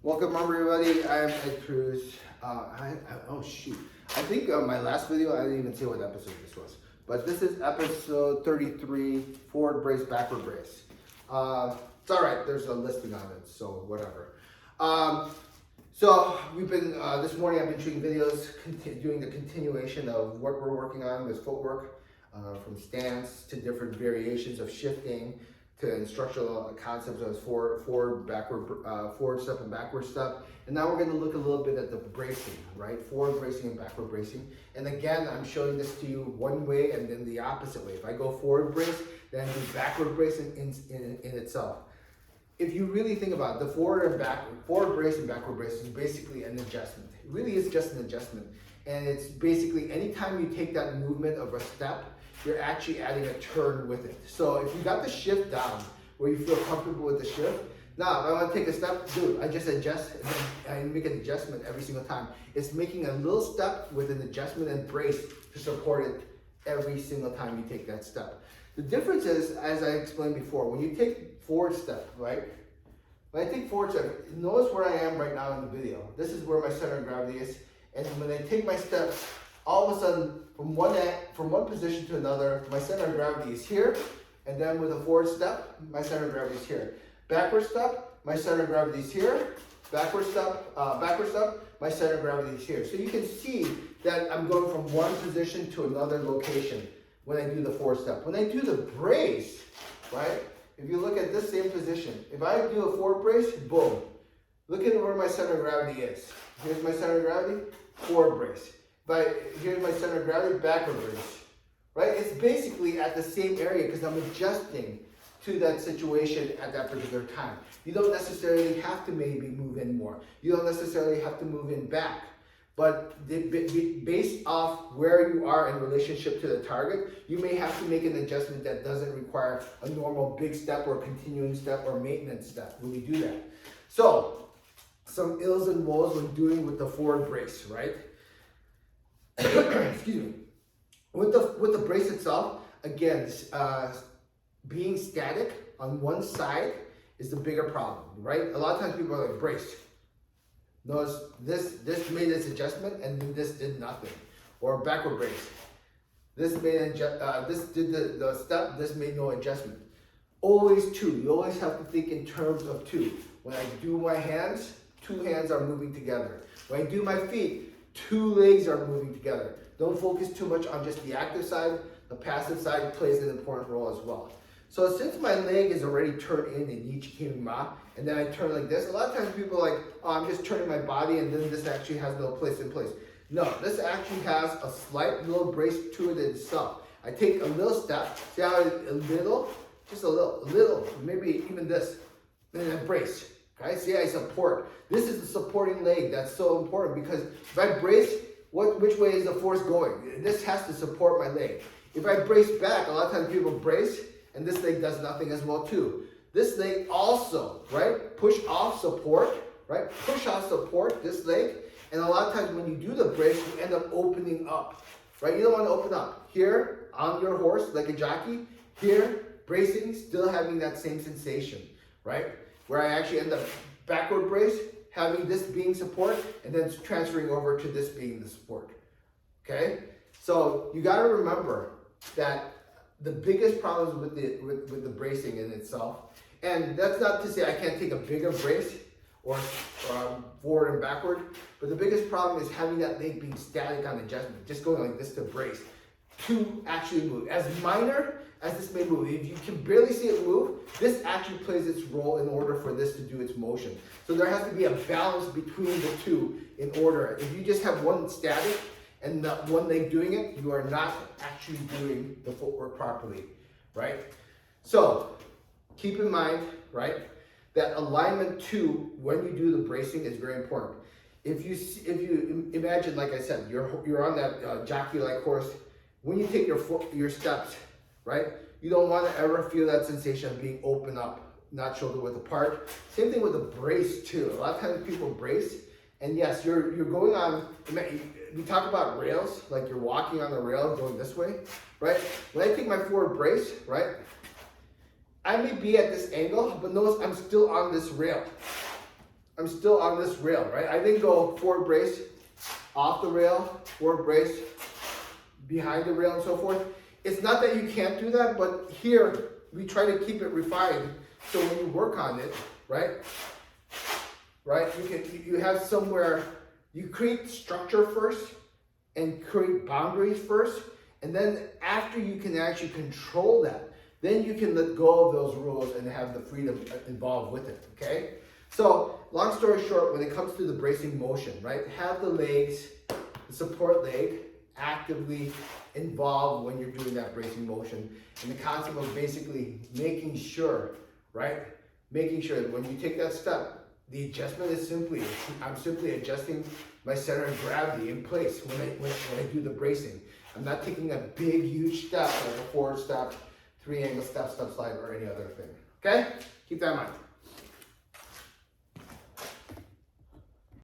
Welcome everybody, I am Ed Cruz. Oh shoot, I think my last video, I didn't even say what episode this was. But this is episode 33, forward brace, backward brace. It's alright, there's a listing on it, so whatever. So we've been, this morning I've been shooting videos, doing the continuation of what we're working on, this footwork, from stance to different variations of shifting, to instructional concepts as forward, backward, forward step and backward step. And now we're going to look a little bit at the bracing, right? Forward bracing and backward bracing. And again, I'm showing this to you one way and then the opposite way. If I go forward brace, then do backward bracing in itself. If you really think about it, the forward brace and backward brace is basically an adjustment. It really is just an adjustment. And it's basically anytime you take that movement of a step, you're actually adding a turn with it. So if you got the shift down, where you feel comfortable with the shift, now if I want to take a step, dude, I just adjust and then I make an adjustment every single time. It's making a little step with an adjustment and brace to support it every single time you take that step. The difference is, as I explained before, when you take forward step, right? When I take forward step, notice where I am right now in the video. This is where my center of gravity is. And when I take my steps, all of a sudden, from one position to another, my center of gravity is here, and then with a forward step, my center of gravity is here. Backward step, my center of gravity is here. Backward step, my center of gravity is here. So you can see that I'm going from one position to another location when I do the forward step. When I do the brace, right? If you look at this same position, if I do a forward brace, boom. Look at where my center of gravity is. Here's my center of gravity, forward brace. Here's my center of gravity, backward brace, right? It's basically at the same area because I'm adjusting to that situation at that particular time. You don't necessarily have to maybe move in more. You don't necessarily have to move in back. But based off where you are in relationship to the target, you may have to make an adjustment that doesn't require a normal big step or continuing step or maintenance step when you do that. So, some ills and woes when doing with the forward brace, right? Excuse me. With the brace itself, again, being static on one side is the bigger problem, right? A lot of times people are like, brace. Notice this made its adjustment and then this did nothing. Or backward brace. This did the step, this made no adjustment. Always two. You always have to think in terms of two. When I do my hands, two hands are moving together. When I do my feet, two legs are moving together. Don't focus too much on just the active side. The passive side plays an important role as well. So since my leg is already turned in each kimima, and then I turn like this, a lot of times people are like, oh, I'm just turning my body and then this actually has no place in place. No, this actually has a slight little brace to it itself. I take a little step, see how just a little, maybe even this, and then I brace. Okay, see, I support. This is the supporting leg. That's so important because if I brace, which way is the force going? This has to support my leg. If I brace back, a lot of times people brace and this leg does nothing as well too. This leg also, right? Push off support, right? Push off support, this leg. And a lot of times when you do the brace, you end up opening up, right? You don't want to open up. Here, on your horse, like a jockey. Here, bracing, still having that same sensation, right? Where I actually end up backward brace, having this being support, and then transferring over to this being the support, okay? So you gotta remember that the biggest problems with the bracing in itself, and that's not to say I can't take a bigger brace or forward and backward, but the biggest problem is having that leg being static on adjustment, just going like this to brace, to actually move. As minor as this may move, if you can barely see it move, this actually plays its role in order for this to do its motion. So there has to be a balance between the two in order. If you just have one static and not one leg doing it, you are not actually doing the footwork properly, right? So keep in mind, right, that alignment too, when you do the bracing, is very important. If you imagine, like I said, you're on that jockey-like horse, when you take your steps, right? You don't want to ever feel that sensation of being open up, not shoulder width apart. Same thing with the brace too. A lot of times people brace, and yes, you're going on. We talk about rails, like you're walking on the rail going this way, right? When I take my forward brace, right? I may be at this angle, but notice I'm still on this rail. I'm still on this rail, right? I didn't go forward brace, off the rail, forward brace, behind the rail and so forth. It's not that you can't do that, but here we try to keep it refined. So when you work on it, right? You have somewhere, you create structure first and create boundaries first. And then after you can actually control that, then you can let go of those rules and have the freedom involved with it, okay? So long story short, when it comes to the bracing motion, right? Have the legs, the support leg, actively involved when you're doing that bracing motion. And the concept of basically making sure, right? Making sure that when you take that step, the adjustment is I'm simply adjusting my center of gravity in place when I do the bracing. I'm not taking a big, huge step like a forward step, 3 angle step, step slide, or any other thing. Okay? Keep that in mind.